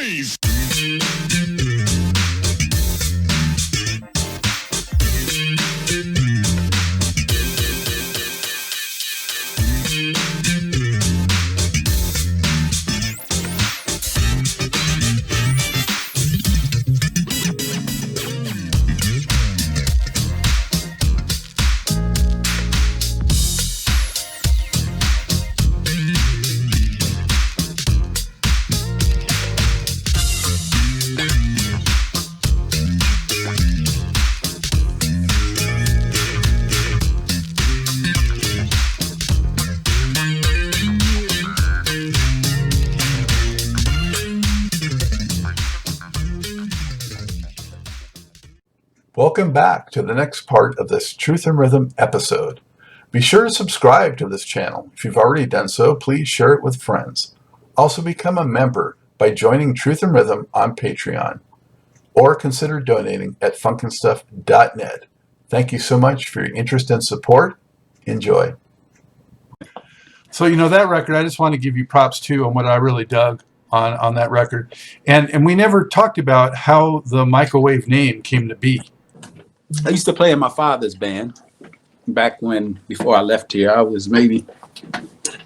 Wave. Welcome back to the next part of this Truth and Rhythm episode. Be sure to subscribe to this channel. If you've already done so, please share it with friends. Also become a member by joining Truth and Rhythm on Patreon, or consider donating at funkinstuff.net. Thank you so much for your interest and support. Enjoy. So, that record, I just want to give you props too on what I really dug on that record. And we never talked about how the Mico Wave name came to be. I used to play in my father's band back before I left here. I was maybe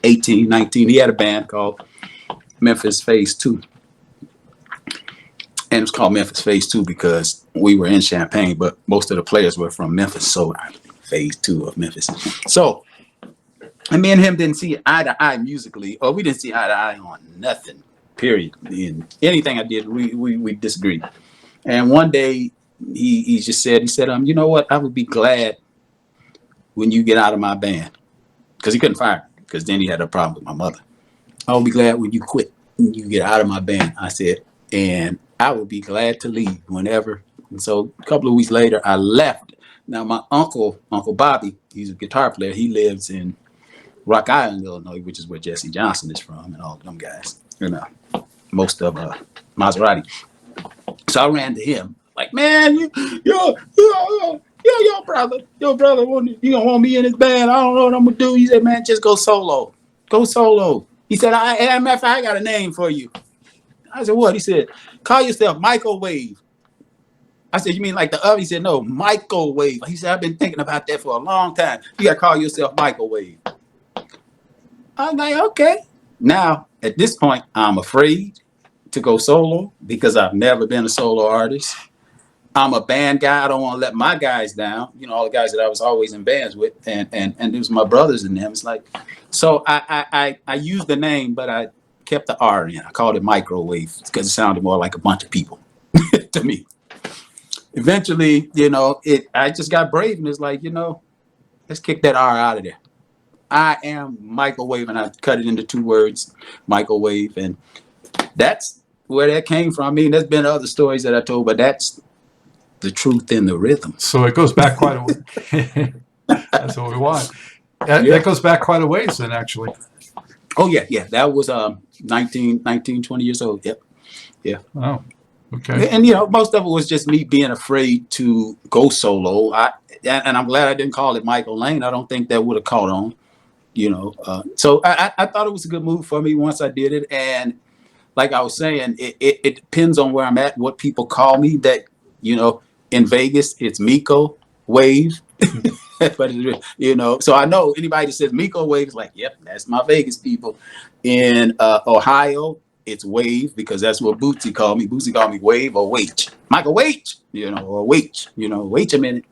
18, 19. He had a band called Memphis Phase 2. And it was called Memphis Phase 2 because we were in Champaign, but most of the players were from Memphis, so Phase 2 of Memphis. So, and me and him didn't see eye to eye musically, or we didn't see eye to eye on nothing, period. In anything I did, we disagreed. And one day, he just said, you know what, I would be glad when you get out of my band, because he couldn't fire me, because then he had a problem with my mother. I would be glad when you quit, when you get out of my band. I said, and I would be glad to leave whenever. And so a couple of weeks later, I left. Now my Uncle Bobby, he's a guitar player. He lives in Rock Island, Illinois, which is where Jesse Johnson is from, and all them guys, most of Maserati. So I ran to him. Like, man, your brother, you don't want me in his band. I don't know what I'm gonna do. He said, man, just go solo. Go solo. He said, I got a name for you. I said, what? He said, call yourself Mico Wave. I said, you mean like the other? He said, no, Mico Wave. He said, I've been thinking about that for a long time. You gotta call yourself Mico Wave. I was like, okay. Now, at this point, I'm afraid to go solo because I've never been a solo artist. I'm a band guy. I don't want to let my guys down. All the guys that I was always in bands with, and it was my brothers and them. It's like, so I used the name, but I kept the R in. I called it Mico Wave because it sounded more like a bunch of people to me. Eventually, I just got brave and it's like, let's kick that R out of there. I am Mico Wave, and I cut it into 2 words, Mico Wave, and that's where that came from. I mean, there's been other stories that I told, but that's the truth in the rhythm. So it goes back quite a way. That's what we want. That goes back quite a ways then, actually. Oh, yeah. That was 19, 20 years old. Yep. Yeah. Oh, okay. And, most of it was just me being afraid to go solo. And I'm glad I didn't call it Michael Lane. I don't think that would have caught on, So I thought it was a good move for me once I did it. And like I was saying, it depends on where I'm at, what people call me. That, in Vegas, it's Mico Wave. But, so I know anybody that says Mico Wave is like, yep, that's my Vegas people. In Ohio, it's Wave because that's what Bootsy called me. Bootsy called me Wave or Wait. Michael Wait, or Wait, wait a minute.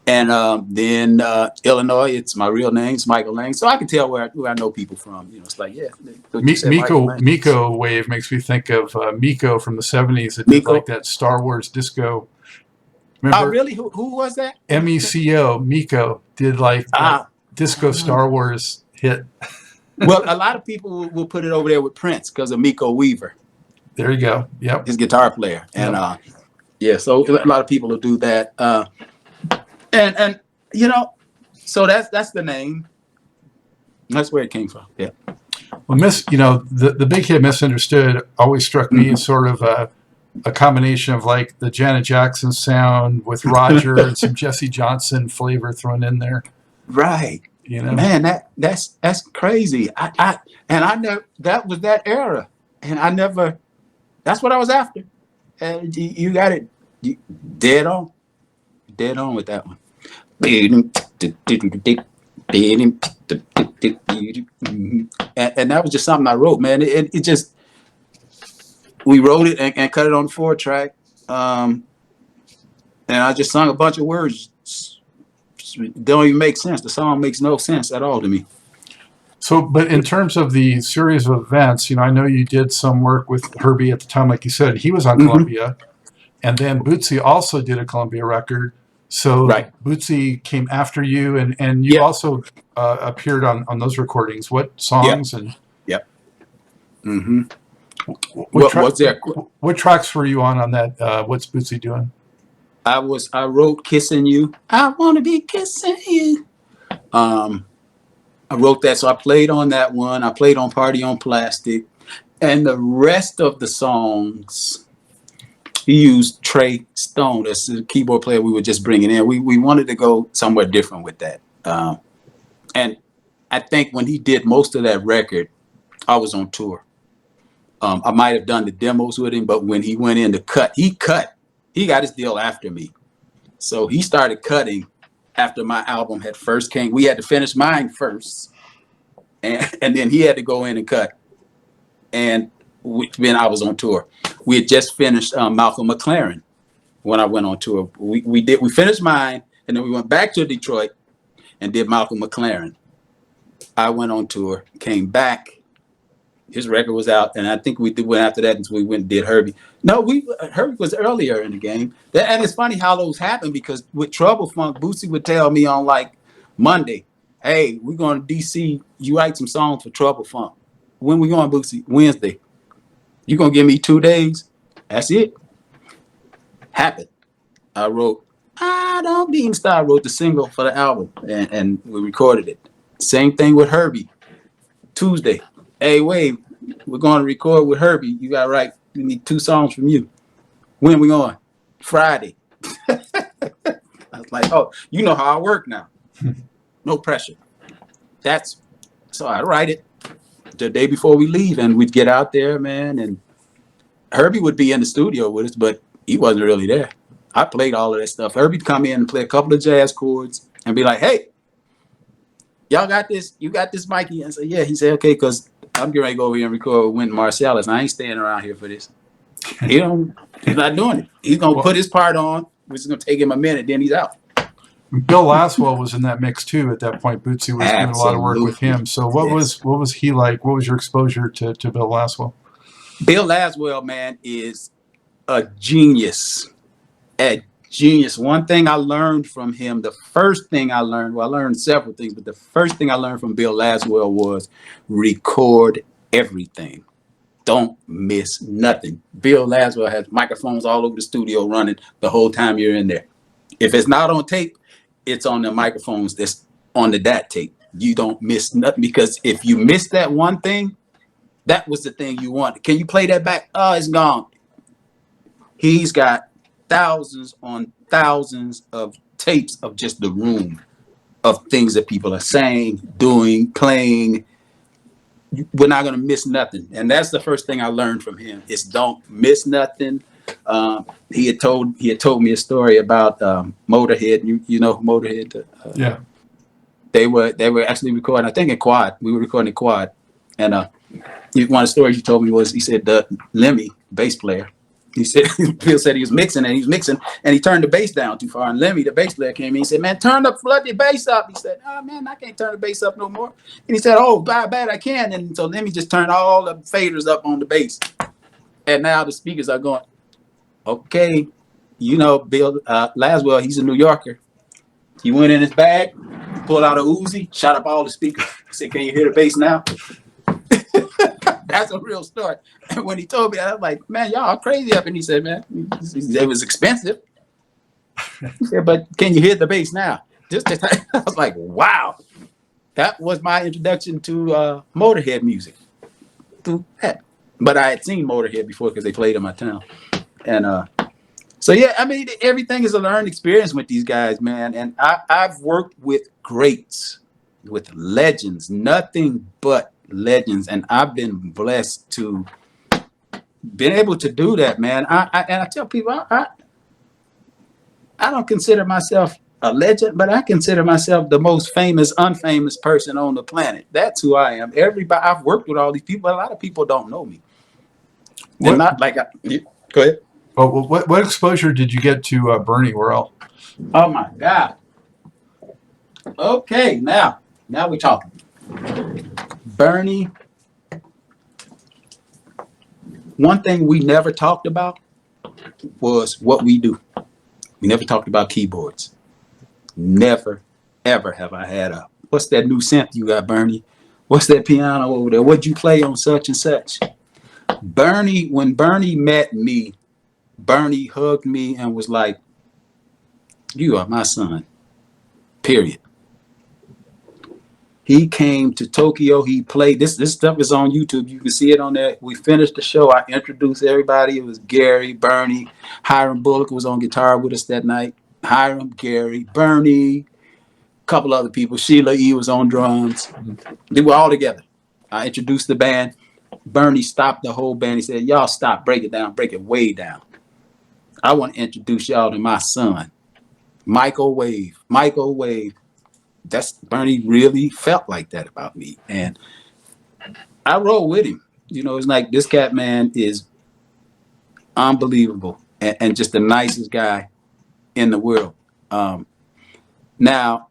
And then Illinois, it's my real name, it's Michael Lane. So I can tell where I know people from. It's like, yeah. Mico Wave makes me think of Mico from the 70s. It did like that Star Wars disco. Remember? Oh, really? Who was that? MECO, Mico, did like disco Star Wars hit. Well, a lot of people will put it over there with Prince because of Mico Weaver. There you go. Yep. His guitar player. And so a lot of people will do that. And so that's the name. That's where it came from. Yeah. Well, the big hit Misunderstood always struck me as sort of a combination of like the Janet Jackson sound with Roger and some Jesse Johnson flavor thrown in there. Right. Man, that's crazy. I never, that was that era. And I never That's what I was after. And you got it dead on. Dead on with that one. And that was just something I wrote, man. It just, we wrote it and cut it on the 4-track. And I just sung a bunch of words. It don't even make sense. The song makes no sense at all to me. So, but in terms of the series of events, I know you did some work with Herbie at the time, like you said, he was on Columbia, and then Bootsy also did a Columbia record. So Right. Bootsy came after you, and you also appeared on those recordings. What songs and Mm-hmm. what tracks were you on that? What's Bootsy doing? I wrote Kissing You. I want to be kissing you. I wrote that, so I played on that one. I played on Party on Plastic. And the rest of the songs, he used Trey Stone as the keyboard player we were just bringing in. We wanted to go somewhere different with that. And I think when he did most of that record, I was on tour. I might have done the demos with him, but when he went in to cut. He got his deal after me. So he started cutting after my album had first came. We had to finish mine first. And then he had to go in and cut. And when I was on tour, we had just finished Malcolm McLaren when I went on tour. We finished mine, and then we went back to Detroit and did Malcolm McLaren. I went on tour, came back. His record was out, and I think we went after that until we went and did Herbie. No, Herbie was earlier in the game. And it's funny how those happen, because with Trouble Funk, Bootsy would tell me on like Monday, hey, we're going to DC. You write some songs for Trouble Funk. When we going, Bootsy? Wednesday. You going to give me 2 days? That's it. Happened. I wrote, I Don't Being Star. I wrote the single for the album, and we recorded it. Same thing with Herbie. Tuesday. Hey, Wave, we're going to record with Herbie. You got right. We need 2 songs from you. When we going? Friday. I was like, oh, you know how I work now. No pressure. So I write it the day before we leave, and we'd get out there, man. And Herbie would be in the studio with us, but he wasn't really there. I played all of that stuff. Herbie'd come in and play a couple of jazz chords and be like, hey, y'all got this? You got this, Mikey? And I said, yeah. He said, okay, because I'm getting ready to go over here and record with Wynton Marsalis. I ain't staying around here for this. He's not doing it. He's going to put his part on, which is going to take him a minute, then he's out. Bill Laswell was in that mix too at that point. Bootsy was doing a lot of work with him. So what was he like? What was your exposure to Bill Laswell? Bill Laswell, man, is a genius. A genius. One thing I learned from him, I learned several things, but the first thing I learned from Bill Laswell was record everything. Don't miss nothing. Bill Laswell has microphones all over the studio running the whole time you're in there. If it's not on tape, it's on the microphones that's on the DAT tape. You don't miss nothing, because if you miss that one thing, that was the thing you wanted. Can you play that back? Oh, it's gone. He's got thousands on thousands of tapes of just the room of things that people are saying, doing, playing. We're not going to miss nothing. And that's the first thing I learned from him, is don't miss nothing. He had told me a story about Motorhead. You know Motorhead? Yeah. They were actually recording, I think, in Quad. We were recording in Quad. And one of the stories he told me was, he said the Lemmy, bass player, he said, Bill said he was mixing, and he turned the bass down too far. And Lemmy, the bass player, came in. He said, man, flood the bass up. He said, oh, man, I can't turn the bass up no more. And he said, oh, bad, I can. And so Lemmy just turned all the faders up on the bass. And now the speakers are going, okay, you know, Bill Laswell, he's a New Yorker. He went in his bag, pulled out a Uzi, shot up all the speakers. He said, can you hear the bass now? That's a real story. And when he told me that, I was like, man, y'all are crazy up. And he said, man, it was expensive. He said, but can you hear the bass now? I was like, wow. That was my introduction to Motorhead music. Through that. But I had seen Motorhead before because they played in my town. And so, yeah, I mean, everything is a learned experience with these guys, man. And I've worked with greats, with legends, nothing but legends. And I've been blessed to been able to do that, man. And I tell people, I don't consider myself a legend, but I consider myself the most famous, unfamous person on the planet. That's who I am. Everybody, I've worked with all these people, but a lot of people don't know me. They're What? not like, go ahead. Oh, well, what exposure did you get to Bernie Worrell? Oh my God. Okay, now we're talking. Bernie, one thing we never talked about was what we do. We never talked about keyboards. Never, ever have I had what's that new synth you got, Bernie? What's that piano over there? What'd you play on such and such? Bernie, when Bernie met me, Bernie hugged me and was like, you are my son, period. He came to Tokyo. He played. This stuff is on YouTube. You can see it on there. We finished the show. I introduced everybody. It was Gary, Bernie, Hiram Bullock was on guitar with us that night. Hiram, Gary, Bernie, a couple other people. Sheila E. was on drums. They were all together. I introduced the band. Bernie stopped the whole band. He said, y'all stop. Break it down. Break it way down. I want to introduce y'all to my son, Mico Wave. Mico Wave. That's Bernie really felt like that about me. And I roll with him. You know, it's like this cat man is unbelievable and just the nicest guy in the world. Now,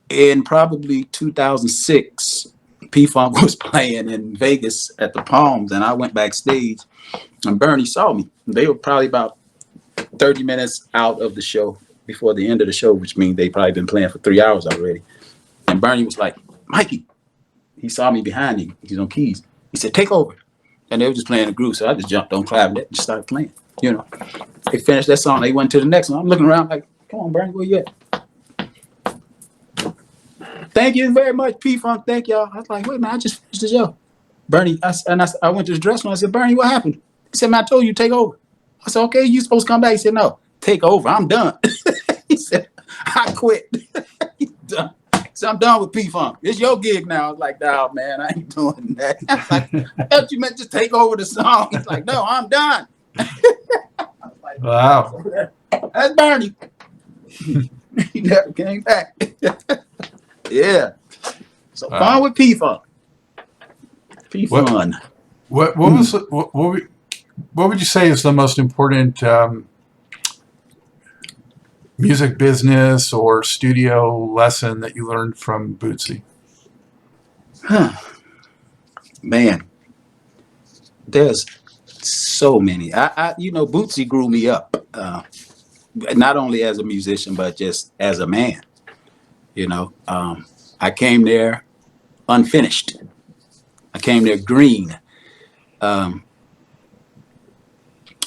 in probably 2006, P-Funk was playing in Vegas at the Palms, and I went backstage, and Bernie saw me. They were probably about 30 minutes out of the show before the end of the show, which means they probably been playing for 3 hours already. And Bernie was like, Mikey. He saw me behind him. He's on keys. He said, take over. And they were just playing a groove, so I just jumped on clavinet and started playing. You know, they finished that song. They went to the next one. I'm looking around like, come on, Bernie, where you at? Thank you very much, P-Funk. Thank y'all. I was like, wait, man, I just finished the show. Bernie, I went to the dressing room. I said, Bernie, what happened? He said, man, I told you, take over. I said, okay, you supposed to come back. He said, no, take over. I'm done. He said, I quit. He's done. So I'm done with P-Funk. It's your gig now. I was like, no, man, I ain't doing that. I was like, I thought you meant just take over the song. He's like, no, I'm done. I was like, Wow. That's Bernie. He never came back. Yeah. So Wow. fun with P-Funk. P-Fun. What would you say is the most important music business or studio lesson that you learned from Bootsy? Man, there's so many. Bootsy grew me up, not only as a musician, but just as a man. You know, I came there unfinished. I came there green.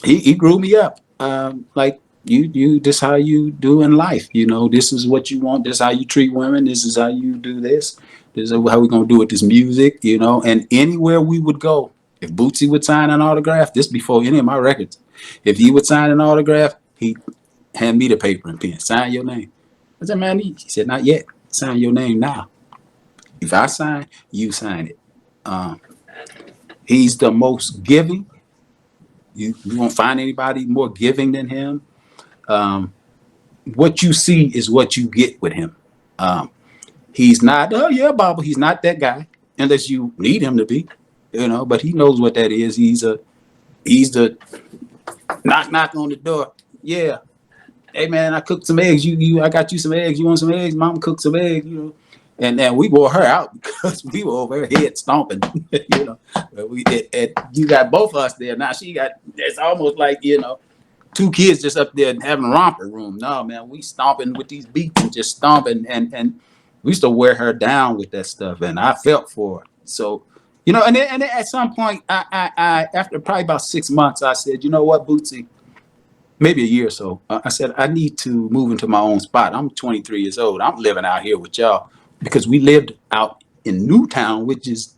He grew me up. Like you, this how you do in life. You know, this is what you want. This is how you treat women. This is how you do this. This is how we're going to do with this music, you know, and anywhere we would go, if Bootsy would sign an autograph, this before any of my records, if he would sign an autograph, he'd hand me the paper and pen, sign your name. I said, man, he said, not yet. Sign your name now. If I sign, you sign it. He's the most giving. You won't find anybody more giving than him. What you see is what you get with him. He's not, oh yeah, Bobble, he's not that guy, unless you need him to be, you know, but he knows what that is. He's the knock on the door. Yeah. Hey man, I cooked some eggs. I got you some eggs. You want some eggs? Mom cooked some eggs, you know. And then we wore her out because we were over her head stomping, you know. You got both of us there. Now it's almost like, you know, two kids just up there having a romper room. No, man, we stomping with these beats and just stomping. And we used to wear her down with that stuff. And I felt for her. So, you know, and then at some point, I after probably about 6 months, I said, you know what, Bootsy, maybe a year or so, I said, I need to move into my own spot. I'm 23 years old. I'm living out here with y'all. Because we lived out in Newtown, which is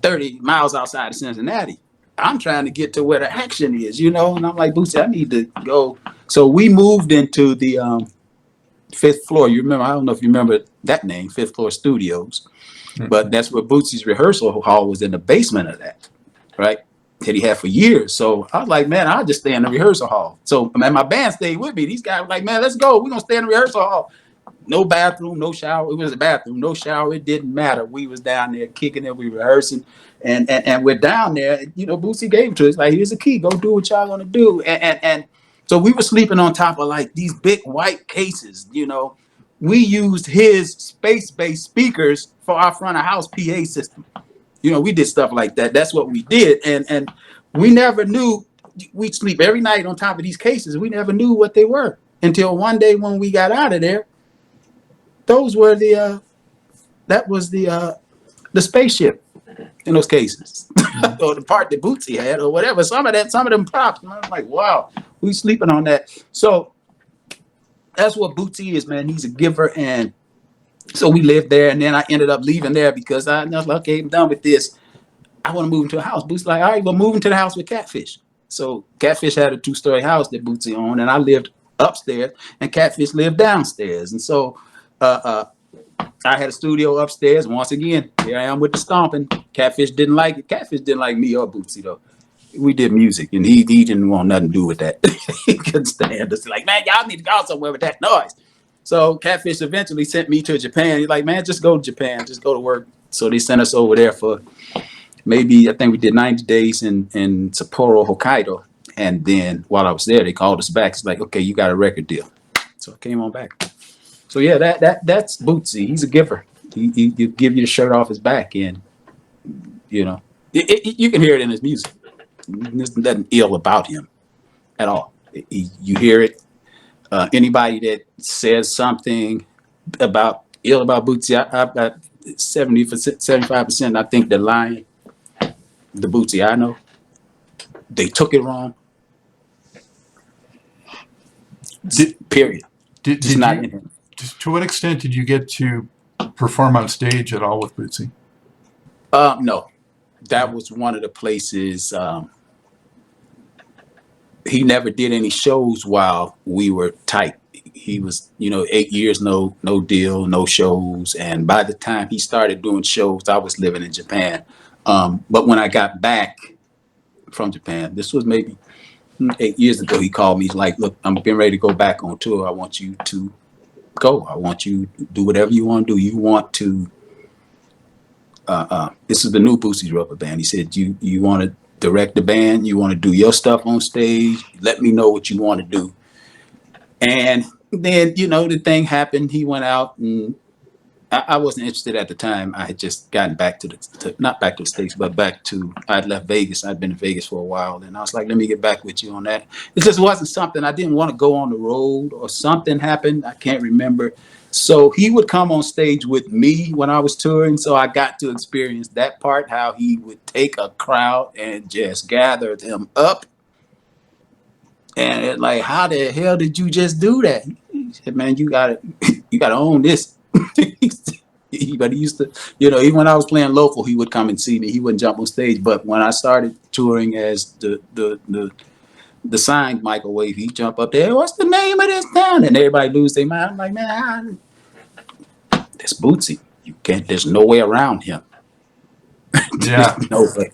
30 miles outside of Cincinnati. I'm trying to get to where the action is, you know? And I'm like, Bootsy, I need to go. So we moved into the 5th floor. You remember, I don't know if you remember that name, 5th Floor Studios. Mm-hmm. But that's where Bootsy's rehearsal hall was, in the basement of that, right? that he had for years. So I was like, man, I'll just stay in the rehearsal hall. So man, my band stayed with me. These guys were like, man, let's go. We're gonna stay in the rehearsal hall. No bathroom, no shower. It was a bathroom, no shower. It didn't matter. We was down there kicking it, we rehearsing, and we're down there. You know, Bootsy gave it to us like, here's the key. Go do what y'all gonna do. And so we were sleeping on top of like these big white cases. You know, we used his space-based speakers for our front of house PA system. You know, we did stuff like that. That's what we did, and we never knew. We'd sleep every night on top of these cases. We never knew what they were until one day when we got out of there. Those were that was the spaceship in those cases, or the part that Bootsy had, or whatever. Some of them props. And I'm like, wow, we sleeping on that. So that's what Bootsy is, man. He's a giver, and so we lived there. And then I ended up leaving there because I was like, okay, I'm done with this. I want to move into a house. Bootsy's like, all right, well, move into the house with Catfish. So Catfish had a 2-story house that Bootsy owned, and I lived upstairs, and Catfish lived downstairs. And so I had a studio upstairs. Once again, here I am with the stomping. Catfish didn't like it. Catfish didn't like me or Bootsy, though. We did music, and he didn't want nothing to do with that. He couldn't stand us. Like, man, y'all need to go somewhere with that noise. So Catfish eventually sent me to Japan. He's like, man, just go to Japan. Just go to work. So they sent us over there for maybe, I think we did 90 days in Sapporo, Hokkaido. And then while I was there, they called us back. It's like, okay, you got a record deal. So I came on back. So yeah, that's Bootsy. He's a giver. He give you the shirt off his back, and you know, you can hear it in his music. There's nothing ill about him at all. You hear it. Anybody that says something ill about Bootsy, I 70%, 75%, I think they're lying. The Bootsy I know, they took it wrong. Period. Just not in him. To what extent did you get to perform on stage at all with Bootsy? No, that was one of the places. He never did any shows while we were tight. He was, 8 years, no deal, no shows. And by the time he started doing shows, I was living in Japan. But when I got back from Japan, this was maybe 8 years ago, he called me. He's like, look, I'm getting ready to go back on tour. I want you to go. I want you to do whatever you want to do. You want to, this is the new Bootsy Rubber Band. He said, you want to direct the band. You want to do your stuff on stage. Let me know what you want to do. And then, the thing happened. He went out, and I wasn't interested at the time. I had just gotten back not back to the States, but I'd left Vegas. I'd been in Vegas for a while. And I was like, let me get back with you on that. It just wasn't something. I didn't want to go on the road, or something happened. I can't remember. So he would come on stage with me when I was touring. So I got to experience that part, how he would take a crowd and just gather them up. And it's like, how the hell did you just do that? He said, man, you gotta own this. But he used to, even when I was playing local, he would come and see me. He wouldn't jump on stage. But when I started touring as the signed Mico Wave, he jump up there. What's the name of this town? And everybody lose their mind. I'm like, man, that's Bootsy. You can't. There's no way around him. Yeah, no way.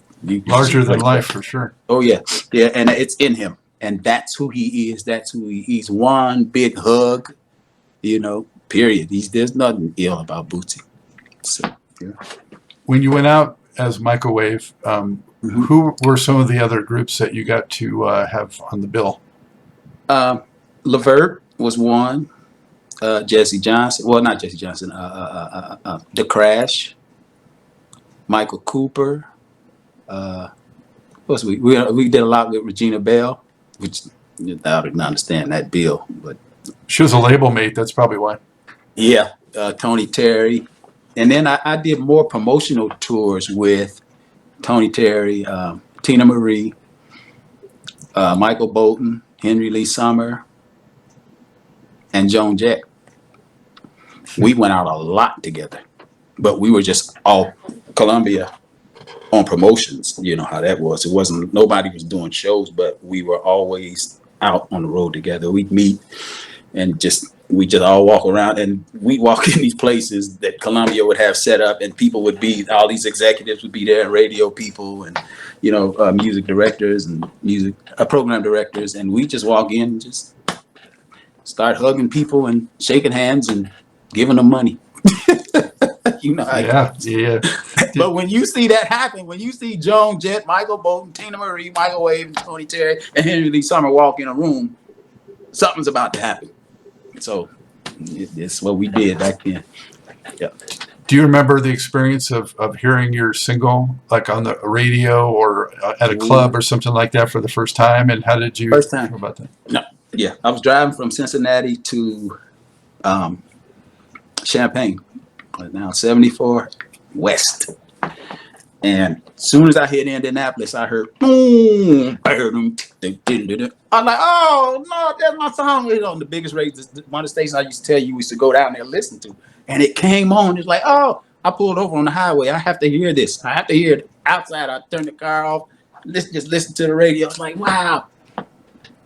Larger than life for sure. Oh yeah, and it's in him, and that's who he is. That's who he's. One big hug, Period. There's nothing ill about Bootsy. So, yeah. When you went out as Mico Wave, who were some of the other groups that you got to have on the bill? Levert was one. Jesse Johnson. Well, not Jesse Johnson. The Crash. Michael Cooper. We did a lot with Regina Bell, which I didn't understand that bill, but she was a label mate. That's probably why. Yeah, Tony Terry. And then I did more promotional tours with Tony Terry, Tina Marie, Michael Bolton, Henry Lee Summer, and Joan Jett. We went out a lot together, but we were just all Columbia on promotions. You know how that was. Nobody was doing shows, but we were always out on the road together. We'd meet and just we just all walk around, and we walk in these places that Columbia would have set up, and people would be, all these executives would be there, and radio people, and music directors and music program directors, and we just walk in and just start hugging people and shaking hands and giving them money. You know how it goes. Yeah. But when you see that happen, when you see Joan Jett, Michael Bolton, Tina Marie, Mico Wave, and Tony Terry, and Henry Lee Summer walk in a room, something's about to happen. So it's what we did back then. Yeah. Do you remember the experience of hearing your single like on the radio or at a club or something like that for the first time? And how did you feel about that? No. Yeah. I was driving from Cincinnati to Champaign, now 74 West. And as soon as I hit Indianapolis, I heard boom. I heard them. I'm like, oh no, that's my song. It's on the biggest radio. One of the stations I used to tell you we used to go down there and listen to. And it came on. It's like, oh, I pulled over on the highway. I have to hear this. I have to hear it outside. I turned the car off. Just listen to the radio. It's like, wow.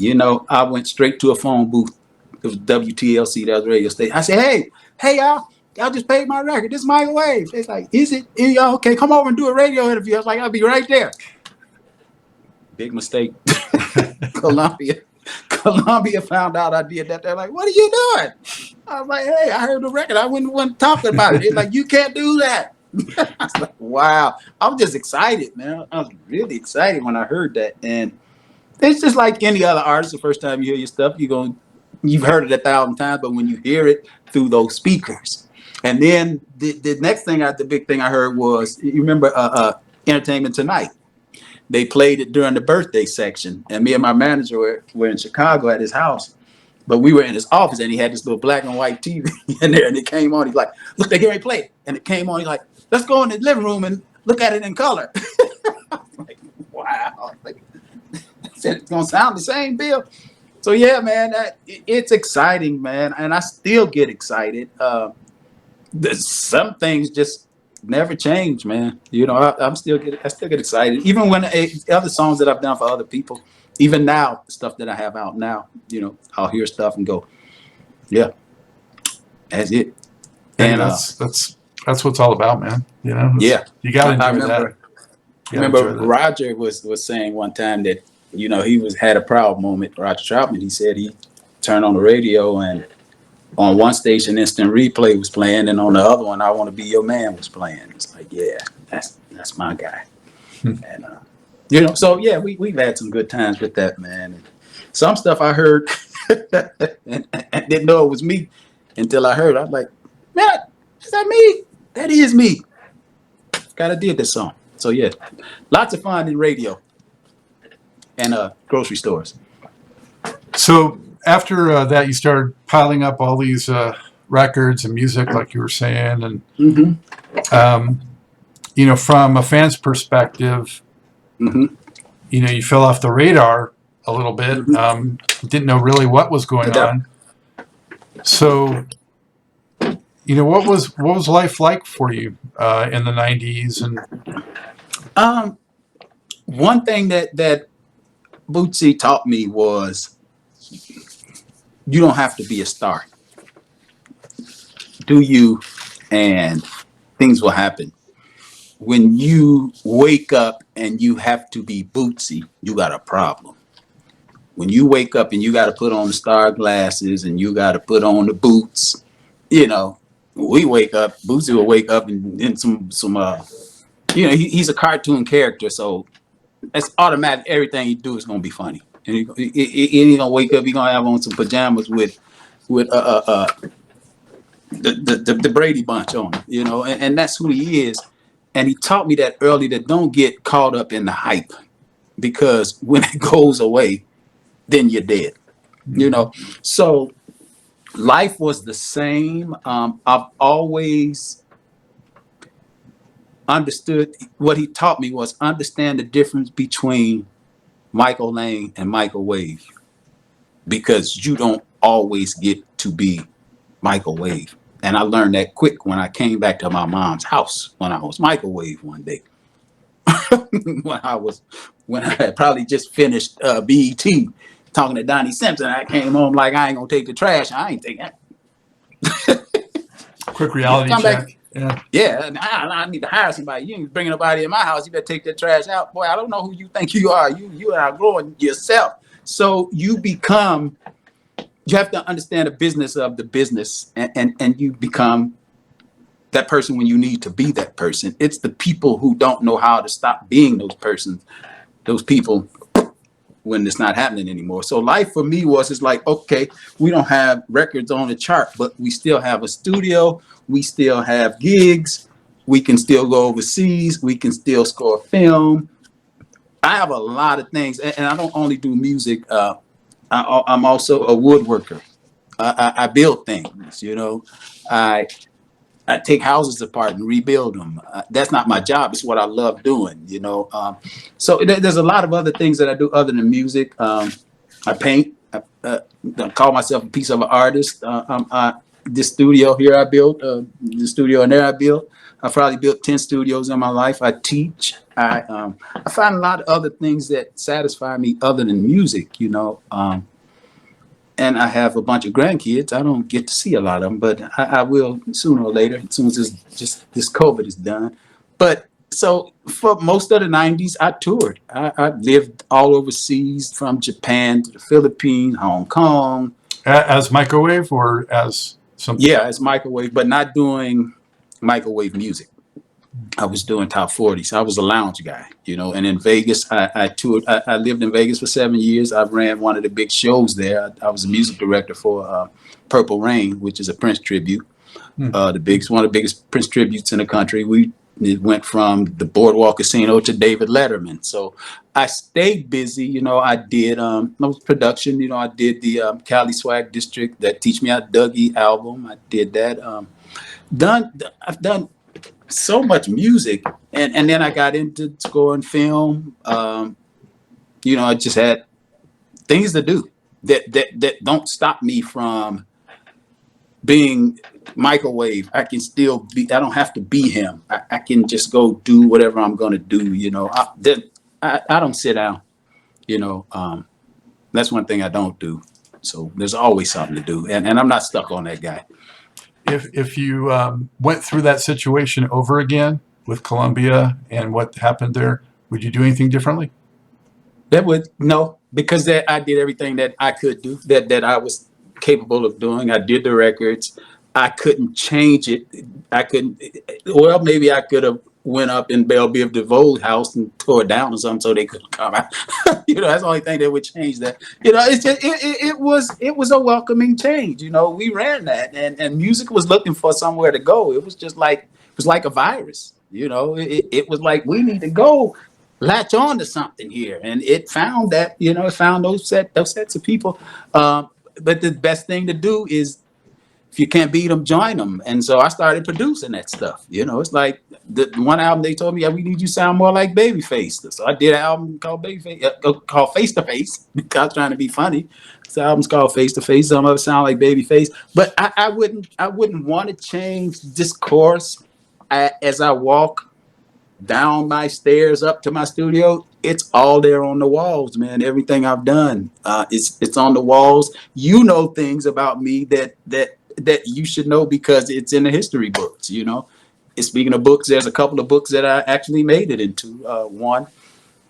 I went straight to a phone booth. It was WTLC, that was a radio station. I said, hey, y'all just paid my record. This is Mico Wave. It's like, is it? Okay, come over and do a radio interview. I was like, I'll be right there. Big mistake. Columbia found out I did that. They're like, what are you doing? I was like, hey, I heard the record. I wasn't talking about it. It's like, you can't do that. I was like, wow. I was just excited, man. I was really excited when I heard that. And it's just like any other artist. The first time you hear your stuff, you've heard it 1,000 times, but when you hear it through those speakers. And then the next thing, the big thing I heard was, you remember Entertainment Tonight? They played it during the birthday section, and me and my manager were in Chicago at his house, but we were in his office, and he had this little black and white TV in there, and it came on. He's like, look, they're getting ready to play it. And it came on. He's like, let's go in the living room and look at it in color. I was like, wow. I said, it's going to sound the same, Bill. So, yeah, man, it's exciting, man, and I still get excited. Some things just never change, man. I still get excited. Even when other songs that I've done for other people, even now, stuff that I have out now, I'll hear stuff and go, yeah, that's it. And that's what it's all about, man. Yeah, you got to enjoy that. I remember Roger was saying one time that he had a proud moment. Roger Troutman, he said he turned on the radio and on one station, Instant Replay was playing, and on the other one, I Want to Be Your Man was playing. It's like, yeah, that's my guy. And so yeah, we've had some good times with that, man. And some stuff I heard and didn't know it was me until I heard. I was like, man, is that me? That is me. Gotta did this song. So yeah, lots of fun in radio and grocery stores. So after that, you started piling up all these records and music, like you were saying, and from a fan's perspective, you fell off the radar a little bit. Didn't know really what was going on. So, what was life like for you in the 90s? And one thing that Bootsy taught me was, you don't have to be a star. Do you? And things will happen. When you wake up and you have to be Bootsy, you got a problem. When you wake up and you got to put on the star glasses and you got to put on the boots, we wake up, Bootsy will wake up and then he's a cartoon character, so it's automatic. Everything he do is going to be funny. And he's gonna wake up. He's gonna have on some pajamas with the Brady Bunch on, and that's who he is. And he taught me that early, that don't get caught up in the hype, because when it goes away, then you're dead. So life was the same. I've always understood, what he taught me was understand the difference between Michael Lane and Mico Wave, because you don't always get to be Mico Wave. And I learned that quick when I came back to my mom's house when I was Mico Wave one day. when I had probably just finished BET talking to Donnie Simpson. I came home like, I ain't gonna take the trash. I ain't taking that. Quick reality Come check. back. Yeah. Yeah, I need to hire somebody. You ain't bringing nobody in my house. You better take that trash out. Boy, I don't know who you think you are. You are outgrowing yourself. So you have to understand the business of the business, and you become that person when you need to be that person. It's the people who don't know how to stop being those persons, those people, when it's not happening anymore. So life for me it's like, okay, we don't have records on the chart, but we still have a studio. We still have gigs. We can still go overseas. We can still score film. I have a lot of things, and I don't only do music. I'm also a woodworker. I build things, I take houses apart and rebuild them. That's not my job. It's what I love doing. So there's a lot of other things that I do other than music. I paint. I call myself a piece of an artist. This studio here I built, the studio in there I built. I probably built 10 studios in my life. I teach. I find a lot of other things that satisfy me other than music. And I have a bunch of grandkids. I don't get to see a lot of them, but I will sooner or later, as soon as this COVID is done. But so for most of the 90s, I toured. I lived all overseas, from Japan to the Philippines, Hong Kong. As Mico Wave or as something? Yeah, as Mico Wave, but not doing Mico Wave music. I was doing top 40s. I was a lounge guy, and in Vegas, I toured. I lived in Vegas for 7 years. I ran one of the big shows there. I was a music director for Purple Rain, which is a Prince tribute. One of the biggest Prince tributes in the country. It went from the Boardwalk Casino to David Letterman. So I stayed busy. I did production. I did the Cali Swag District, that Teach Me Out Dougie album. I did that. I've done so much music, and then I got into scoring film. I just had things to do that don't stop me from being Mico Wave. I can still be. I don't have to be him. I can just go do whatever I'm gonna do. I don't sit down. That's one thing I don't do. So there's always something to do, and I'm not stuck on that guy. If you went through that situation over again with Columbia and what happened there, would you do anything differently? No, because I did everything that I could do, that I was capable of doing. I did the records. I couldn't change it. Well, maybe I could have went up in Belle Biv DeVoe's house and tore it down or something so they couldn't come out. That's the only thing that would change that. It's just, it was a welcoming change. We ran that, and music was looking for somewhere to go. It was like a virus. It was like, we need to go latch on to something here, and it found that. It found those sets of people. But the best thing to do is, if you can't beat them, join them. And so I started producing that stuff. It's like the one album they told me, yeah, we need you to sound more like Babyface. So I did an album called called Face to Face. I was trying to be funny. The album's called Face to Face. Some of it sound like Babyface, but I wouldn't want to change this course as I walk down my stairs up to my studio. It's all there on the walls, man. Everything I've done, it's on the walls. Things about me that you should know because it's in the history books. And speaking of books, there's a couple of books that I actually made it into. One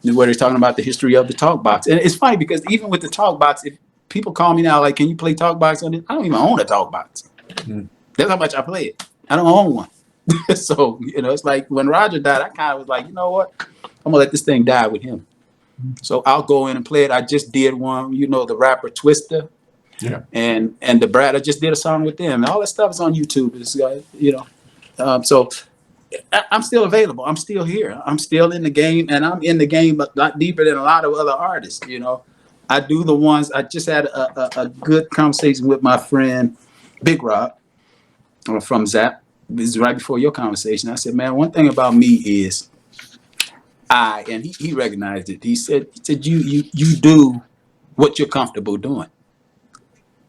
where they're talking about the history of the talk box, and it's funny because even with the talk box, if people call me now like, "Can you play talk box on it?" I don't even own a talk box. That's how much I play it. I don't own one. So it's like when Roger died, I kind of was like, you know what? I'm gonna let this thing die with him. So I'll go in and play it. I just did one, the rapper Twista. Yeah. And the Brad, I just did a song with them. And all that stuff is on YouTube. So I'm still available. I'm still here. I'm still in the game, and I'm in the game a lot deeper than a lot of other artists. I do the ones. I just had a good conversation with my friend Big Rob from Zap. This is right before your conversation. I said, man, one thing about me is and he recognized it. He said you do what you're comfortable doing.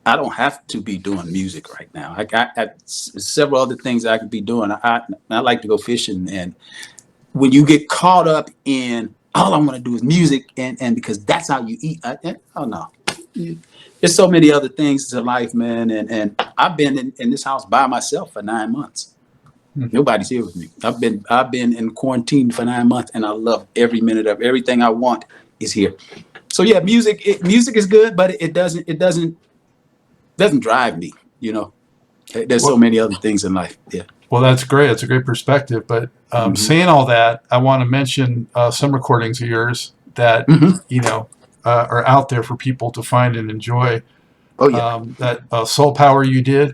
I don't have to be doing music right now. I got several other things I could be doing. I like to go fishing, and when you get caught up in all I want to do is music, and because that's how you eat, oh no, there's so many other things to life, man. And I've been in this house by myself for 9 months. Nobody's here with me. I've been in quarantine for 9 months, and I love every minute of everything I want is here. So yeah, music is good, but it doesn't drive me. You know, there's so many other things in life. Yeah. Well, that's great. It's a great perspective. But saying all that, I want to mention some recordings of yours that are out there for people to find and enjoy. Oh yeah. That Soul Power you did.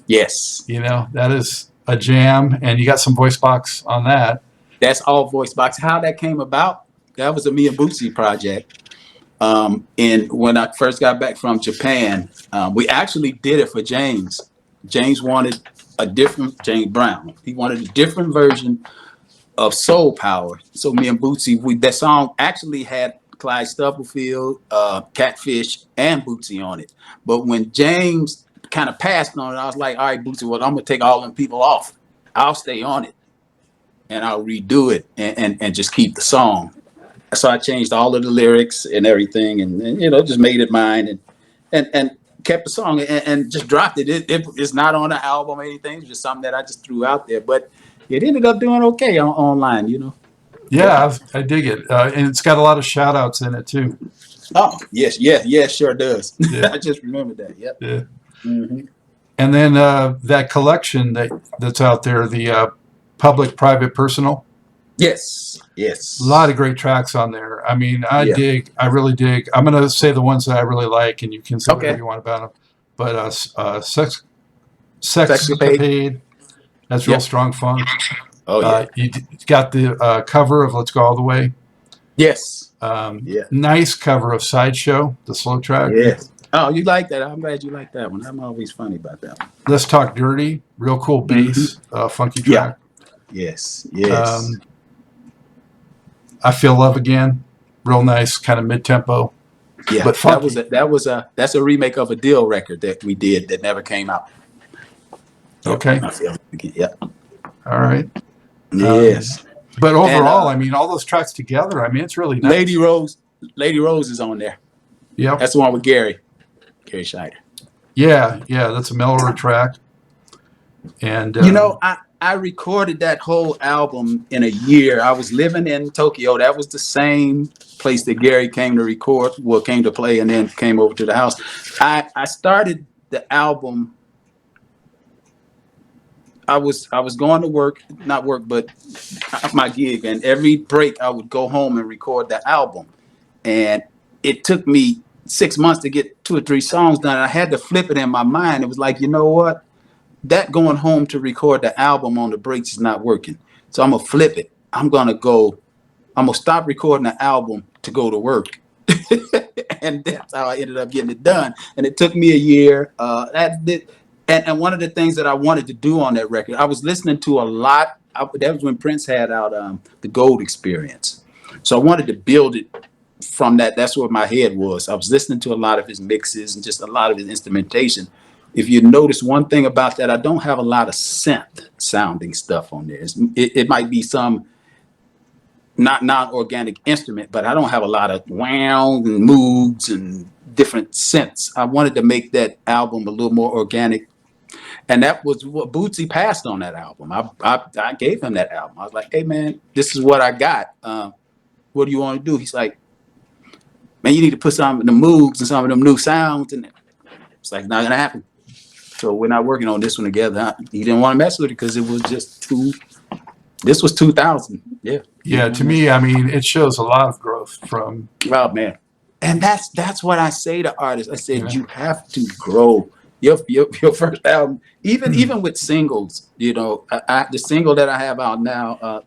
Yes. That is a jam, and you got some voice box on that. That's all voice box. How that came about? That was a me and Bootsy project. And when I first got back from Japan, we actually did it for James. James wanted James Brown. He wanted a different version of Soul Power. So me and Bootsy, that song actually had Clyde Stubblefield, Catfish, and Bootsy on it. But when James kind of passed on it, I was like, all right, Bootsy, well, I'm going to take all them people off. I'll stay on it, and I'll redo it and just keep the song. So I changed all of the lyrics and everything, and just made it mine and kept the song and just dropped it. It's not on the album or anything. It's just something that I just threw out there, but it ended up doing okay online, Yeah, I dig it. And it's got a lot of shout outs in it too. Oh, yes, sure does. Yeah. I just remembered that. Yep. Yeah. Mm-hmm. And then that collection that's out there, the public, private, personal. Yes. A lot of great tracks on there. I mean, I really dig. I'm going to say the ones that I really like, and you can say whatever you want about them. But Sexcapade, that's real strong funk. Oh, yeah. You got the cover of Let's Go All the Way. Yes. Nice cover of Sideshow, the slow track. Yes. Oh, you like that? I'm glad you like that one. I'm always funny about that one. Let's Talk Dirty, real cool bass, funky track. Yeah. Yes. I Feel Love Again, real nice, kind of mid-tempo. Yeah, but funky. That's a remake of a Deal record that we did that never came out. Okay. I Feel Love Again. Yeah. All right. Yes. But overall, I mean, all those tracks together, I mean, it's really nice. Lady Rose is on there. Yeah. That's the one with Gary Schneider. Yeah, that's a mellower track. And I recorded that whole album in a year. I was living in Tokyo. That was the same place that Gary came to play, and then came over to the house. I started the album. I was going to work, not work, but my gig, and every break I would go home and record the album. And it took me 6 months to get 2 or 3 songs done. I had to flip it in my mind. It was like, you know what? That going home to record the album on the breaks is not working. So I'm going to flip it. I'm going to stop recording the album to go to work. And that's how I ended up getting it done. And it took me a year. And one of the things that I wanted to do on that record, I was listening to a lot. That was when Prince had out the Gold Experience. So I wanted to build it from that. That's where my head was. I was listening to a lot of his mixes and just a lot of his instrumentation. If you notice one thing about that, I don't have a lot of synth sounding stuff on there. It might be some not organic instrument, but I don't have a lot of wow and moods and different synths. I wanted to make that album a little more organic. And that was what Bootsy passed on that album. I gave him that album. I was like, hey, man, this is what I got. What do you want to do? He's like, man, you need to put some of the moods and some of them new sounds in there. It's like, not going to happen. So we're not working on this one together. He didn't want to mess with it because it was just this was 2000. Yeah. Yeah, to me, I mean, it shows a lot of growth from. Oh, man. And that's what I say to artists. I said, you have to grow. Your first album, even with singles, the single that I have out now,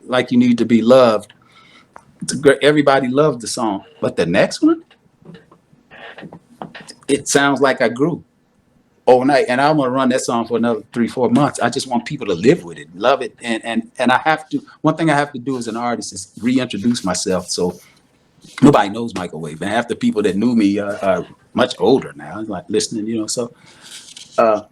Like You Need to Be Loved, everybody loved the song. But the next one, it sounds like I grew overnight. And I'm going to run that song for another 3-4 months. I just want people to live with it, love it. And I have to, one thing I have to do as an artist is reintroduce myself. So nobody knows Mico Wave. And half the people that knew me are much older now, like listening, so I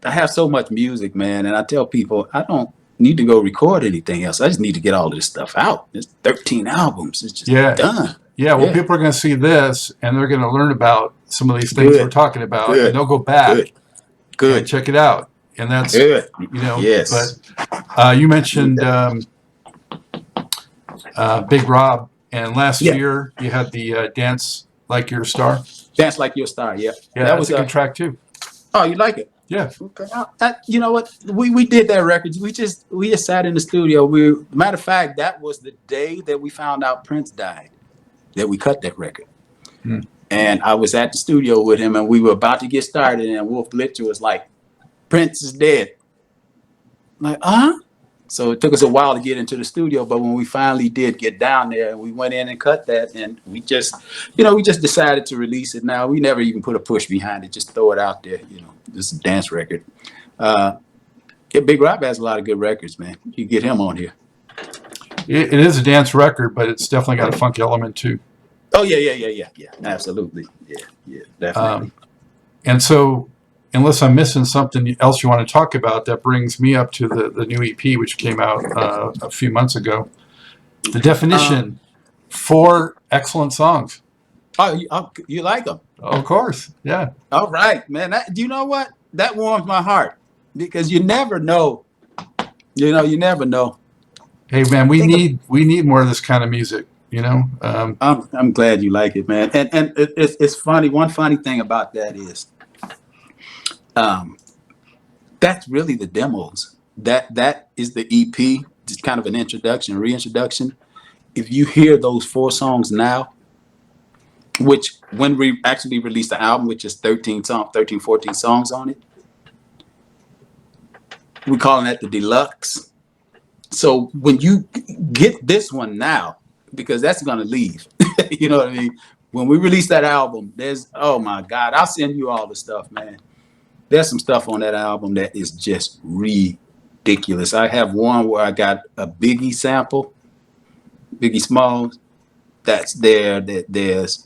have so much music, man. And I tell people, I don't need to go record anything else. I just need to get all this stuff out. It's 13 albums. It's just done. Yeah, well, Yeah. people are going to see this, and they're going to learn about some of these things Good. we're talking about, Good. and they'll go back Good. and Good. check it out. And that's, Good. but Yes. you mentioned Big Rob, and last Yeah. year you had the Dance Like You're a Star. Dance Like Your Star. Yeah. Yeah, That that's was a good track too. Oh, you like it? Yeah. Okay. You know what? We did that record. We just sat in the studio. Matter of fact, that was the day that we found out Prince died, that we cut that record. Hmm. And I was at the studio with him, and we were about to get started, and Wolf Blitzer was like, "Prince is dead." I'm like, So it took us a while to get into the studio, but when we finally did get down there, we went in and cut that, and we just decided to release it. Now we never even put a push behind it; just throw it out there. This is a dance record. Big Rob has a lot of good records, man. You get him on here. It is a dance record, but it's definitely got a funk element too. Oh yeah. Absolutely, yeah, definitely. And so, unless I'm missing something else you want to talk about, that brings me up to the new EP, which came out a few months ago. The Definition, 4 excellent songs. You like them? Of course, yeah. All right, man. You know what? That warms my heart because you never know. You never know. Hey, man, we need more of this kind of music. I'm glad you like it, man. And it's funny. One funny thing about that is, that's really the demos. That is the EP. Just kind of an reintroduction. If you hear those 4 songs now, which when we actually released the album, which is 13, 14 songs on it, we're calling that the deluxe. So when you get this one now, because that's gonna leave, you know what I mean? When we release that album, oh my God, I'll send you all the stuff, man. There's some stuff on that album that is just ridiculous. I have one where I got a Biggie sample, Biggie Smalls. That's there. There's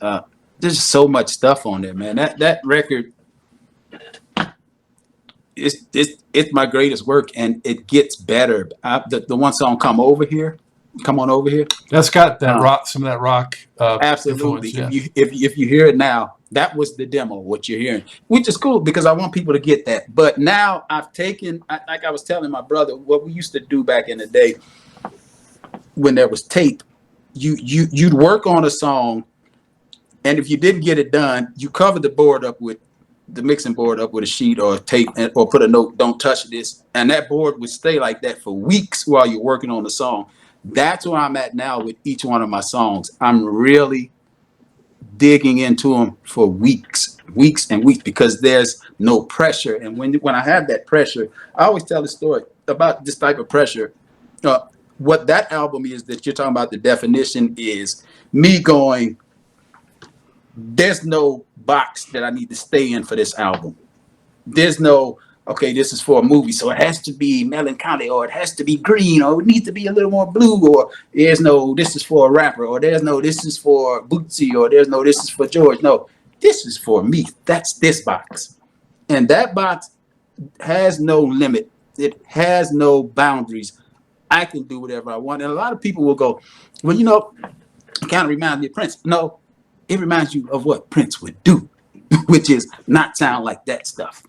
so much stuff on there, man. That record, it's my greatest work, and it gets better. The one song, Come On Over Here. That's got that rock, some of that rock. Absolutely. Influence, yeah. If you hear it now, that was the demo. What you're hearing, which is cool because I want people to get that. But now I've taken, like I was telling my brother, what we used to do back in the day when there was tape. You'd work on a song, and if you didn't get it done, you covered the mixing board up with a sheet or a tape, or put a note, "Don't touch this," and that board would stay like that for weeks while you're working on the song. That's where I'm at now with each one of my songs. I'm really digging into them for weeks and weeks, because there's no pressure. And when I have that pressure, I always tell the story about this type of pressure. What that album is that you're talking about, The Definition, is me going, there's no box that I need to stay in for this album. There's no, okay, this is for a movie, so it has to be melancholy, or it has to be green, or it needs to be a little more blue, or there's no, this is for a rapper, or there's no, this is for Bootsy, or there's no, this is for George. No, this is for me. That's this box. And that box has no limit. It has no boundaries. I can do whatever I want. And a lot of people will go, well, it kind of reminds me of Prince. No, it reminds you of what Prince would do, which is not sound like that stuff.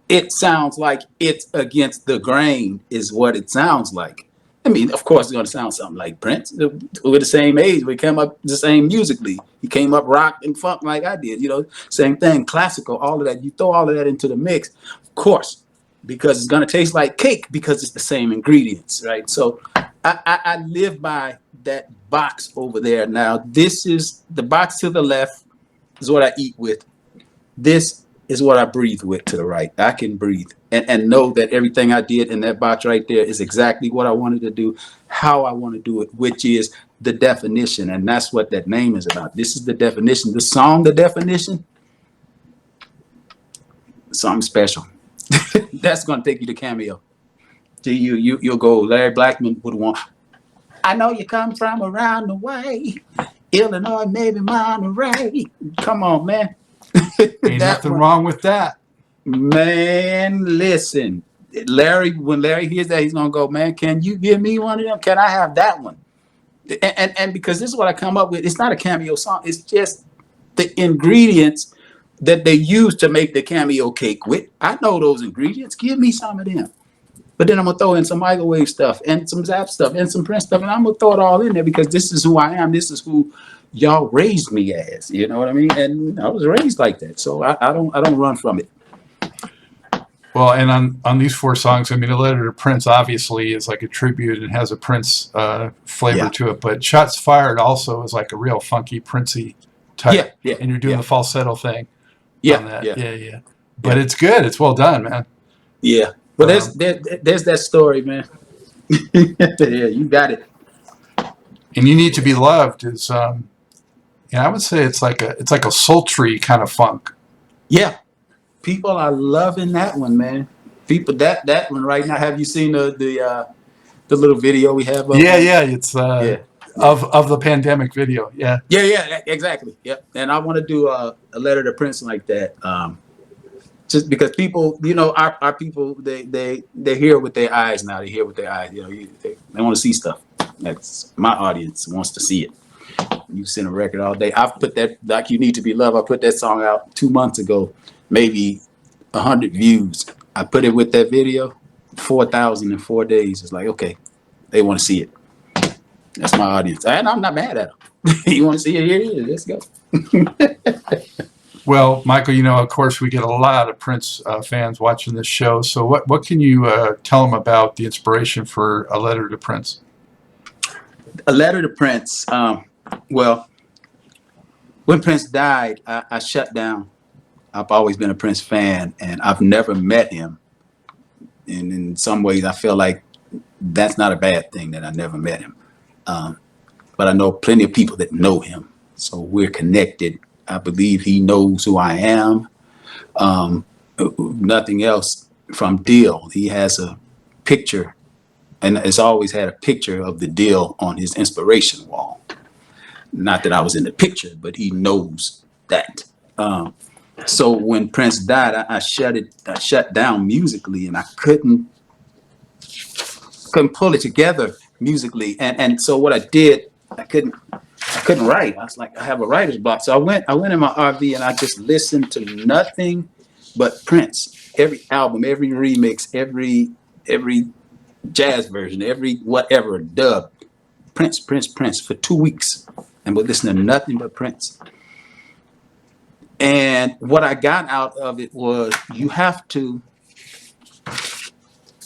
It sounds like it's against the grain is what it sounds like. I mean, of course, it's going to sound something like Prince. We're the same age. We came up the same musically. He came up rock and funk like I did, same thing, classical, all of that. You throw all of that into the mix, of course, because it's going to taste like cake because it's the same ingredients, right? So I live by that box over there. Now, this is the box to the left is what I eat with. This is what I breathe with to the right. I can breathe and know that everything I did in that box right there is exactly what I wanted to do, how I want to do it, which is The Definition. And that's what that name is about. This is The Definition. The song, The Definition, something special. That's going to take you to Cameo. You'll go, Larry Blackmon would want, I know you come from around the way, Illinois, maybe Monterey. Come on, man. Ain't nothing wrong with that. Man, listen. When Larry hears that, he's going to go, man, can you give me one of them? Can I have that one? And because this is what I come up with, it's not a cameo song. It's just the ingredients that they use to make the cameo cake with. I know those ingredients. Give me some of them. But then I'm gonna throw in some Mico Wave stuff and some Zap stuff and some Prince stuff, and I'm gonna throw it all in there because this is who I am. This is who y'all raised me as. You know what I mean? And I was raised like that, so I don't run from it. Well, and on these 4 songs, I mean, A Letter to Prince obviously is like a tribute and has a Prince flavor to it, but Shots Fired also is like a real funky Princey type. Yeah. And you're doing the falsetto thing. Yeah, on that. Yeah. But it's good. It's well done, man. Yeah. But there's that story, man. Yeah, you got it. And You Need to Be Loved is, I would say it's like a sultry kind of funk. Yeah. People are loving that one, man. People that one right now. Have you seen the little video we have? Yeah. It's of the pandemic video. Yeah. Yeah, exactly. Yep. And I want to do a letter to Prince like that. Just because people, our people, they hear with their eyes now. They hear with their eyes. They want to see stuff. That's my audience wants to see it. You send a record all day. I've put that, like You Need to Be Loved. I put that song out 2 months ago. Maybe 100 views. I put it with that video, 4,000 in 4 days. It's like, okay, they want to see it. That's my audience, and I'm not mad at them. You want to see it? Here it is. Let's go. Well, Michael, of course, we get a lot of Prince fans watching this show. So what can you tell them about the inspiration for A Letter to Prince? A Letter to Prince. Well, when Prince died, I shut down. I've always been a Prince fan, and I've never met him. And in some ways, I feel like that's not a bad thing that I never met him. But I know plenty of people that know him. So we're connected. I believe he knows who I am. Nothing else from Deal. He has a picture, and has always had a picture of the Deal on his inspiration wall. Not that I was in the picture, but he knows that. So when Prince died, I shut down musically, and I couldn't pull it together musically. And so what I did, I couldn't write. I was like, I have a writer's block. So I went in my RV and I just listened to nothing but Prince. Every album, every remix, every jazz version, every whatever dub. Prince for 2 weeks. And would listen to nothing but Prince. And what I got out of it was, you have to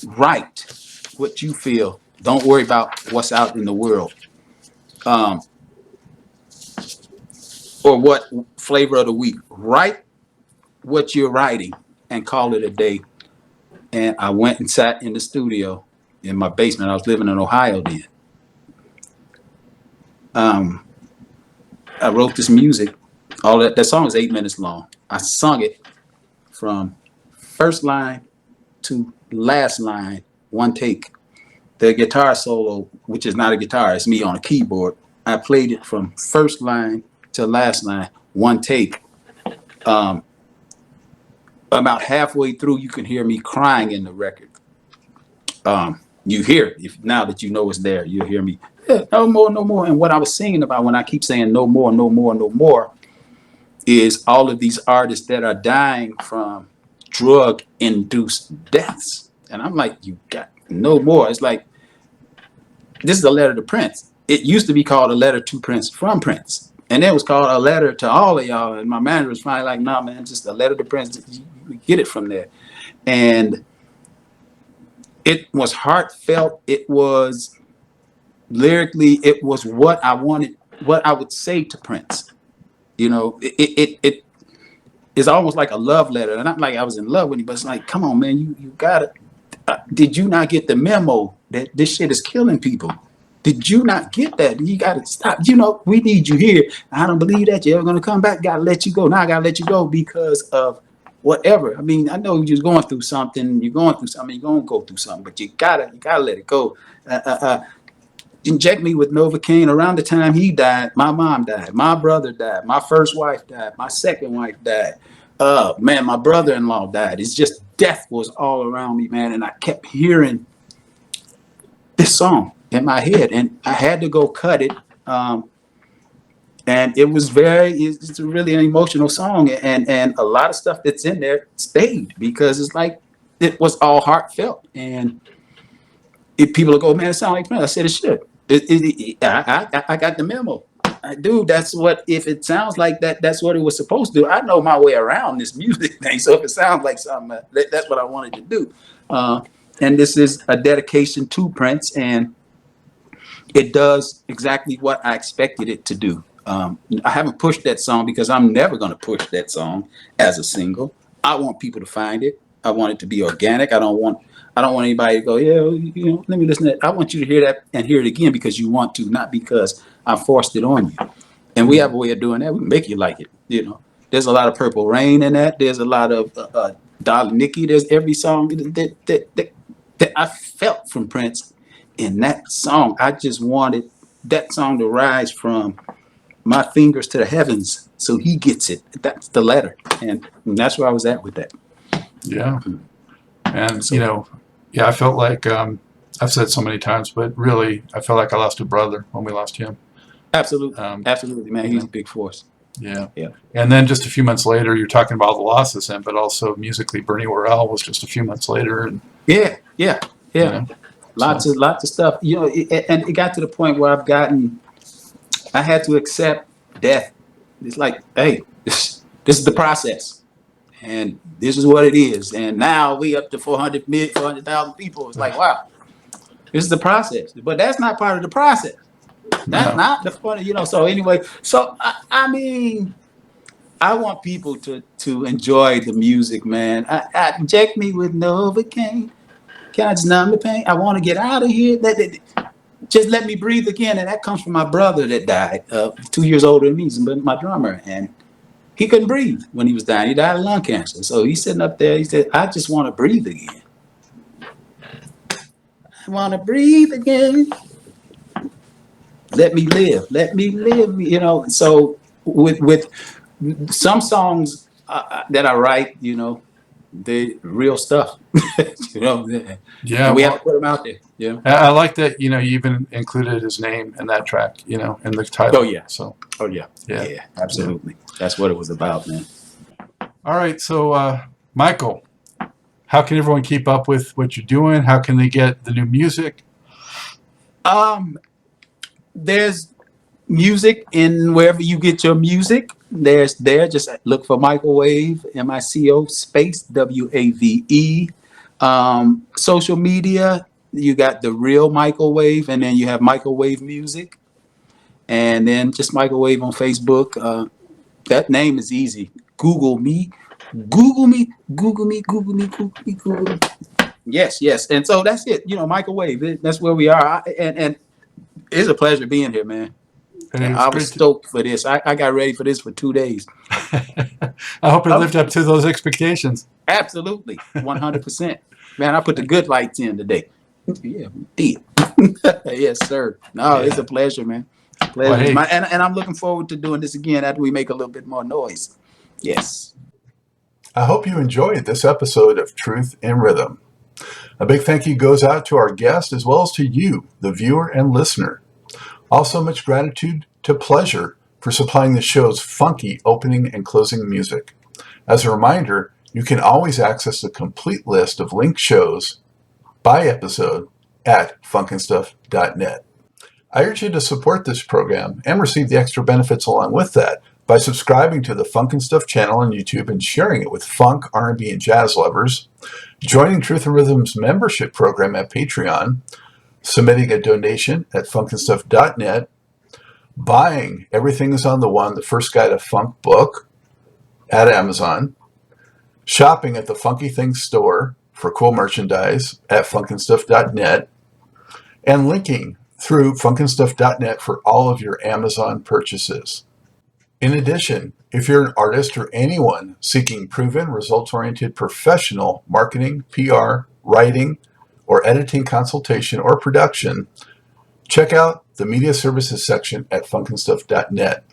write what you feel. Don't worry about what's out in the world. Or what flavor of the week. Write what you're writing and call it a day. And I went and sat in the studio in my basement. I was living in Ohio then. I wrote this music. All that song is 8 minutes long. I sung it from first line to last line, one take. The guitar solo, which is not a guitar, it's me on a keyboard. I played it from first line to last line, one take. About halfway through, you can hear me crying in the record. You hear it. Now that you know it's there, you'll hear me, no more, no more. And what I was singing about when I keep saying no more, no more, no more, is all of these artists that are dying from drug-induced deaths. And I'm like, you got no more. It's like, this is a letter to Prince. It used to be called A Letter to Prince from Prince. And it was called A Letter to all of y'all. And my manager was finally like, nah, man, just A Letter to Prince. You get it from there. And it was heartfelt. It was lyrically, it was what I wanted, what I would say to Prince. It is almost like a love letter. And not like I was in love with him, but it's like, come on, man, you got it. Did you not get the memo that this shit is killing people? Did you not get that? You got to stop. We need you here. I don't believe that you're ever going to come back. Got to let you go. Now I got to let you go because of whatever. I mean, I know you're going through something. You're going to go through something, but you gotta let it go. Inject me with Novocaine. Around the time he died, my mom died. My brother died. My first wife died. My second wife died. Man, my brother-in-law died. It's just death was all around me, man. And I kept hearing this song. in my head, and I had to go cut it. And it was it's really an emotional song, and a lot of stuff that's in there stayed because it's like it was all heartfelt. And if people will go, man, it sounds like Prince. I said it should. I got the memo. Dude, that's what, if it sounds like that, that's what it was supposed to do. I know my way around this music thing. So if it sounds like something, that's what I wanted to do. And this is a dedication to Prince, and it does exactly what I expected it to do. I haven't pushed that song because I'm never going to push that song as a single. I want people to find it. I want it to be organic. I don't want anybody to go, yeah, let me listen to that. I want you to hear that and hear it again because you want to, not because I forced it on you. And we have a way of doing that. We make you like it. There's a lot of Purple Rain in that. There's a lot of Dolly Nikki. There's every song that I felt from Prince in that song. I just wanted that song to rise from my fingers to the heavens so he gets it. That's the letter. And that's where I was at with that. Yeah. And, I felt like, I've said so many times, but really, I felt like I lost a brother when we lost him. Absolutely. Absolutely, man. He's a big force. Yeah. Yeah. And then just a few months later, you're talking about the losses, but also musically, Bernie Worrell was just a few months later. And yeah. Lots of stuff. And it got to the point where I had to accept death. It's like, hey, this is the process, and this is what it is. And now we up to 400,000 people. It's like, wow, this is the process. But that's not part of the process. That's not the fun. So anyway, I mean, I want people to enjoy the music, man. I inject me with Novocaine. Can I just numb the pain? I want to get out of here. Just let me breathe again. And that comes from my brother that died, 2 years older than me, but my drummer. And he couldn't breathe when he was dying. He died of lung cancer. So he's sitting up there. He said, I just want to breathe again. I want to breathe again. Let me live. Let me live. So with some songs that I write, the real stuff, Yeah. And we have to put them out there. Yeah. I like that, you even included his name in that track, in the title. Oh, yeah. So. Oh, yeah. Yeah, absolutely. Yeah. That's what it was about, man. All right. So, Michael, how can everyone keep up with what you're doing? How can they get the new music? There's music in wherever you get your music. Just look for Mico Wave, MICO space WAVE. Social media, you got the real Mico Wave, and then you have Mico Wave Music, and then just Mico Wave on Facebook. That name is easy. Google me. Yes. And so that's it. Mico Wave. That's where we are. And it's a pleasure being here, man. I was stoked for this. I got ready for this for 2 days. I hope it lived up to those expectations. Absolutely. 100%. Man, I put the good lights in today. Yeah, we did. Yes, sir. No, It's a pleasure, man. Pleasure. Well, hey. And I'm looking forward to doing this again after we make a little bit more noise. Yes. I hope you enjoyed this episode of Truth in Rhythm. A big thank you goes out to our guest as well as to you, the viewer and listener. Also, much gratitude to Pleasure for supplying the show's funky opening and closing music. As a reminder, you can always access the complete list of linked shows by episode at funkandstuff.net. I urge you to support this program and receive the extra benefits along with that by subscribing to the Funk and Stuff channel on YouTube and sharing it with funk, R&B, and jazz lovers, joining Truth and Rhythm's membership program at Patreon, submitting a donation at funkandstuff.net, buying Everything is on the One, the First Guide to Funk book at Amazon, shopping at the Funky Things store for cool merchandise at funkandstuff.net, and linking through funkandstuff.net for all of your Amazon purchases. In addition, if you're an artist or anyone seeking proven, results-oriented professional marketing, PR, writing, or editing consultation or production, check out the media services section at funkandstuff.net.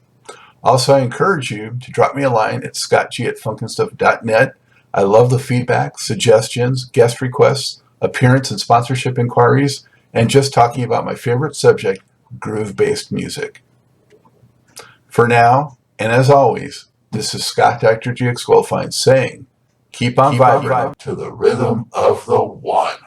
Also, I encourage you to drop me a line at scottg@funkandstuff.net. I love the feedback, suggestions, guest requests, appearance and sponsorship inquiries. and just talking about my favorite subject, groove-based music. For now, and as always, this is Scott Dr. GX Goldfine saying, keep on vibing to the rhythm of the one.